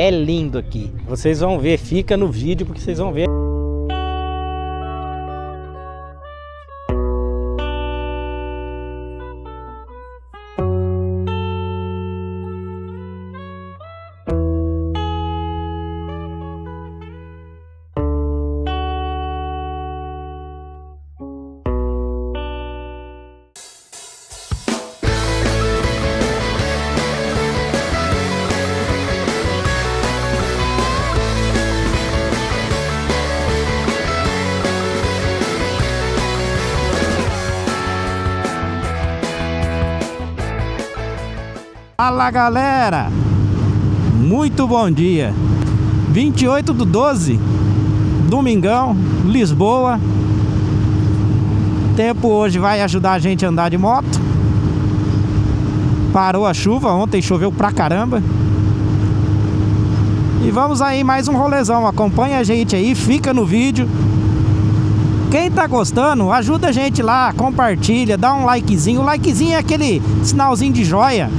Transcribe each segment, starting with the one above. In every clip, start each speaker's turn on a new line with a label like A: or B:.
A: É lindo aqui. Vocês vão ver, fica no vídeo porque vocês vão ver.
B: Fala galera, muito bom dia. 28/12, domingão, Lisboa. O tempo hoje vai ajudar a gente a andar de moto. Parou a chuva, ontem choveu pra caramba. E vamos aí mais um rolezão, acompanha a gente aí, fica no vídeo. Quem tá gostando, ajuda a gente lá, compartilha, dá um likezinho. O likezinho é aquele sinalzinho de joia.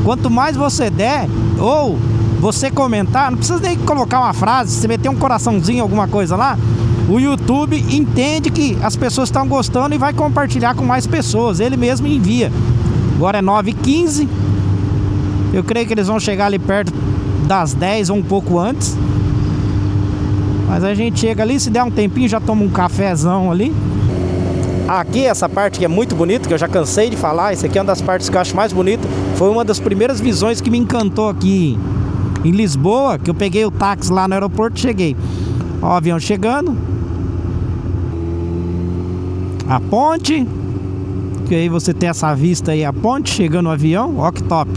B: Quanto mais você der, ou você comentar, não precisa nem colocar uma frase, você meter um coraçãozinho, alguma coisa lá, o YouTube entende que as pessoas estão gostando e vai compartilhar com mais pessoas, ele mesmo envia. Agora é 9h15, eu creio que eles vão chegar ali perto das 10 ou um pouco antes. Mas a gente chega ali, se der um tempinho já toma um cafezão ali. Aqui essa parte que é muito bonita, que eu já cansei de falar, essa aqui é uma das partes que eu acho mais bonita. Foi uma das primeiras visões que me encantou aqui em Lisboa, que eu peguei o táxi lá no aeroporto e cheguei. Ó, o avião chegando. A ponte, que aí você tem essa vista aí, a ponte chegando o avião, ó que top.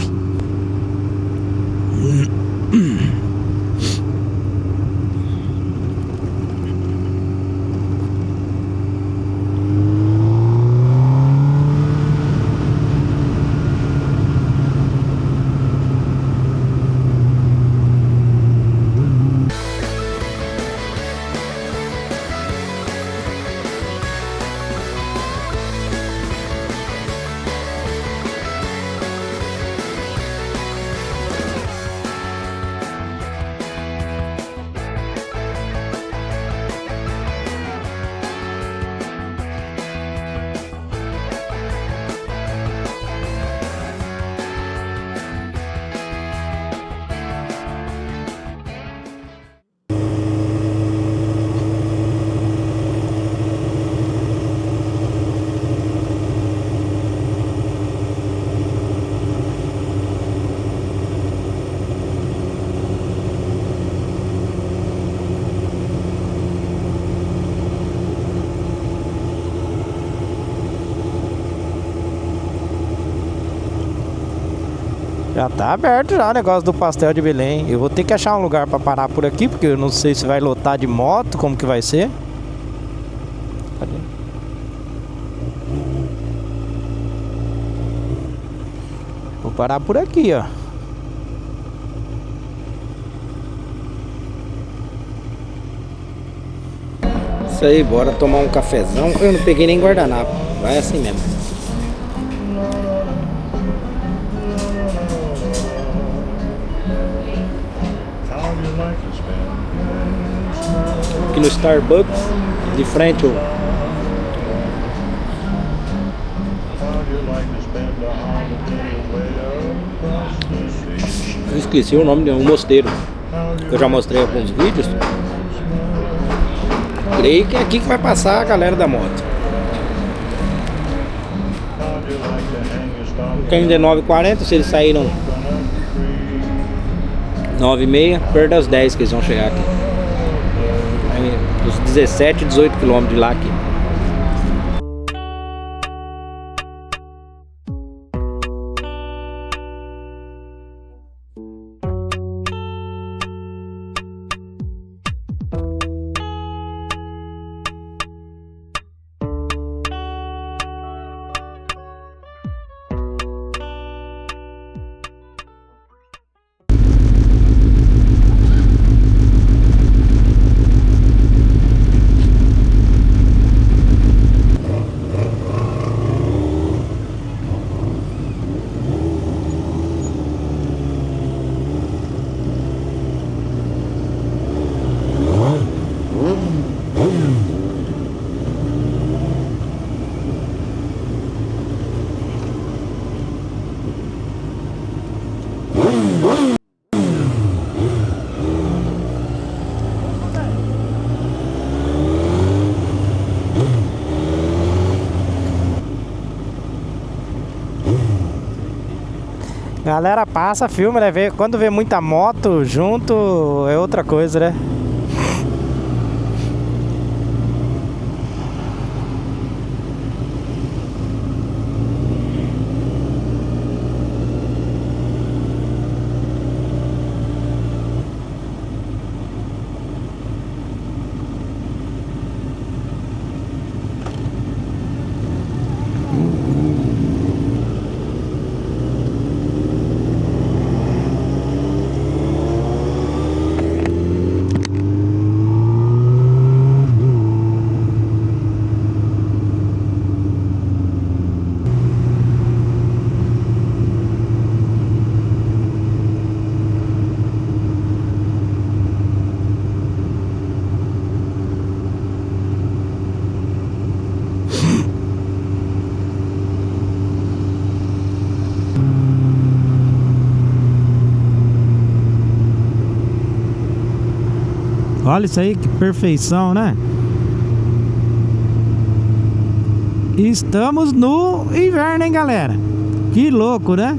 B: Já tá aberto já o negócio do pastel de Belém. Eu vou ter que achar um lugar pra parar por aqui, porque eu não sei se vai lotar de moto, como que vai ser. Cadê? Vou parar por aqui, ó. Isso aí, bora tomar um cafezão. Eu não peguei nem guardanapo. Vai assim mesmo. Aqui no Starbucks, de frente eu esqueci o nome de um mosteiro que eu já mostrei em alguns vídeos. Creio que é aqui que vai passar a galera da moto. Ainda é 9h40, se eles saíram 9h30, perto das 10 que eles vão chegar aqui. Uns 17, 18 quilômetros de lá aqui.
A: Galera passa, filma, né? Quando vê muita moto junto é outra coisa, né?
B: Olha isso aí, que perfeição, né? Estamos no inverno, hein, galera? Que louco, né?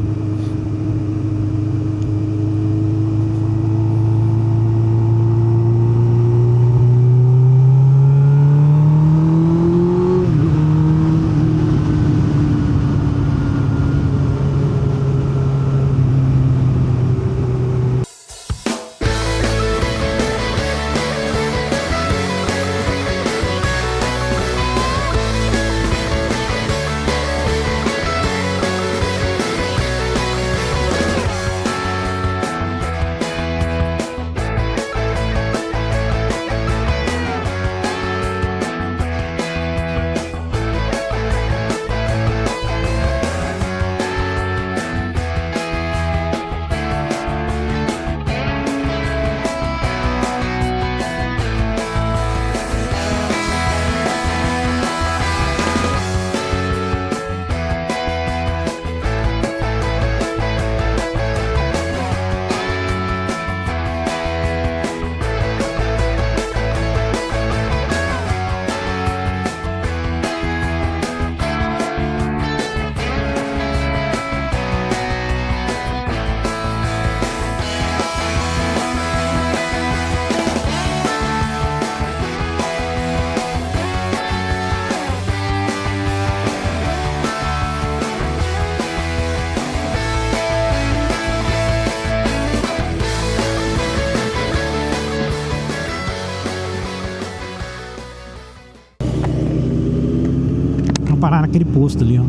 B: Vamos parar naquele posto ali, ó.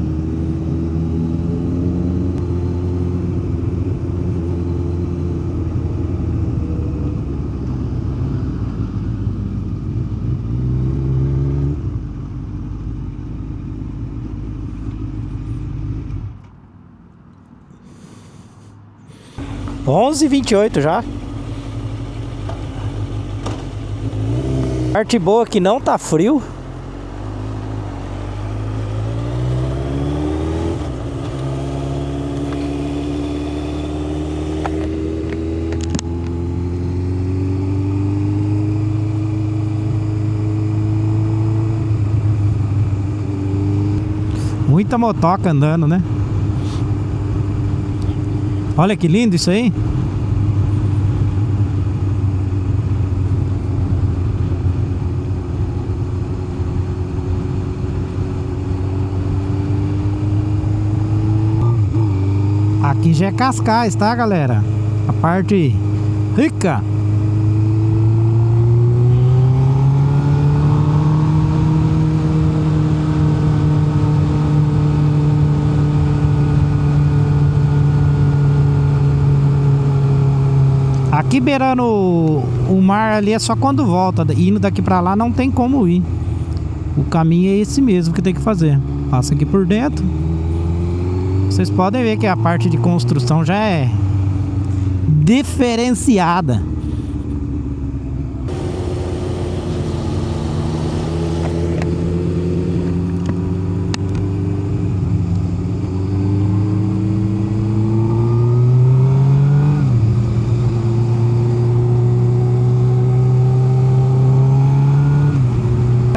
A: Onze e 28 já. Parte boa que não tá frio.
B: Muita motoca andando, né? Olha que lindo isso aí. Aqui já é Cascais, tá, galera? A parte rica. Aqui beirando o mar ali é só quando volta. Indo daqui pra lá não tem como ir. O caminho é esse mesmo que tem que fazer. Passa aqui por dentro. Vocês podem ver que a parte de construção já é diferenciada.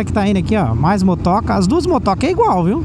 B: Que tá indo aqui, ó, mais motoca. As duas motocas é igual, viu?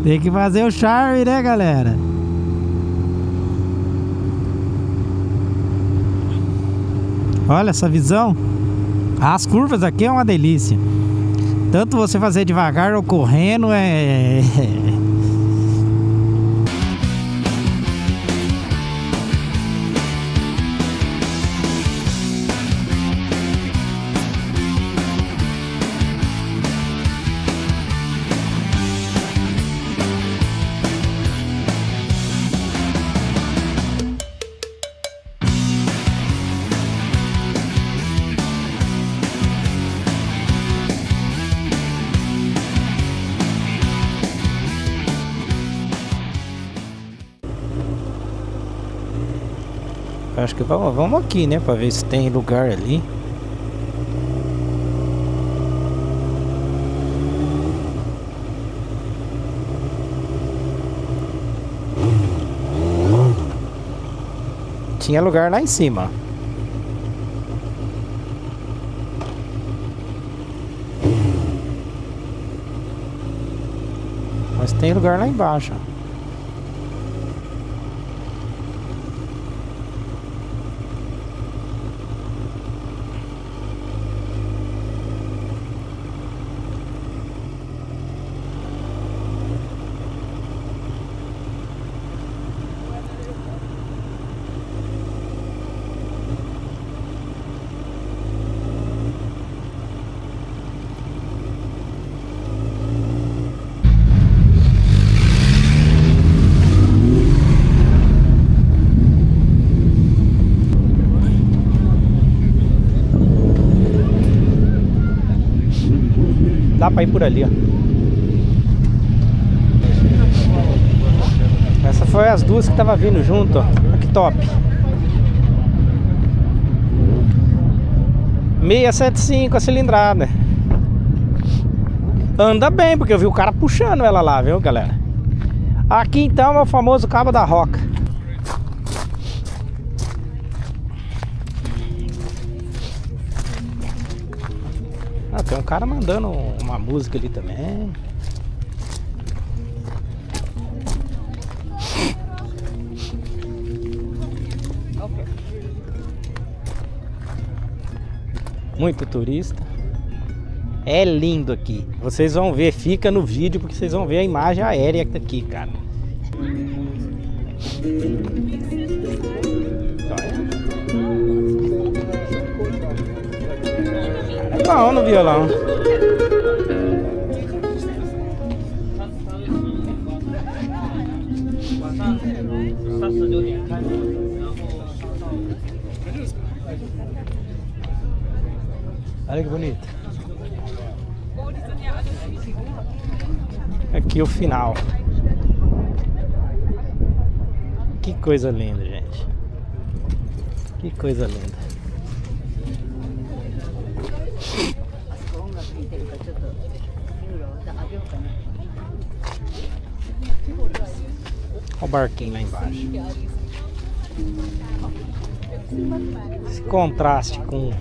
B: Tem que fazer o charme, né, galera? Olha essa visão. As curvas aqui é uma delícia. Tanto você fazer devagar ou correndo
A: Acho que vamos aqui, né? Pra ver se tem lugar ali. Tinha lugar lá em cima. Mas tem lugar lá embaixo. Dá pra ir por ali, ó. Essa foi as duas que tava vindo junto, ó. Que top. 675 a cilindrada. Anda bem, porque eu vi o cara puxando ela lá, viu, galera? Aqui então é o famoso Cabo da Roca. Ah, tem um cara mandando uma música ali também. Muito turista. É lindo aqui. Vocês vão ver, fica no vídeo porque vocês vão ver a imagem aérea aqui, cara. É bom no violão. Olha que bonito. Aqui o final. Que coisa linda, gente. Que coisa linda. Olha o barquinho lá embaixo. Esse contraste com...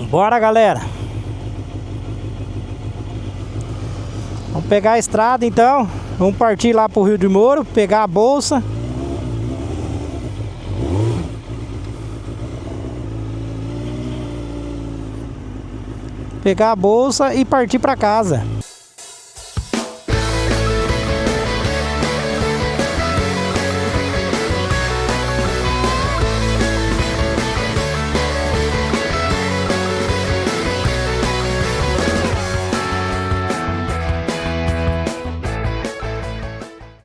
A: Bora, galera. Vamos pegar a estrada então. Vamos partir lá pro Rio de Moro, pegar a bolsa. Pegar a bolsa e partir para casa.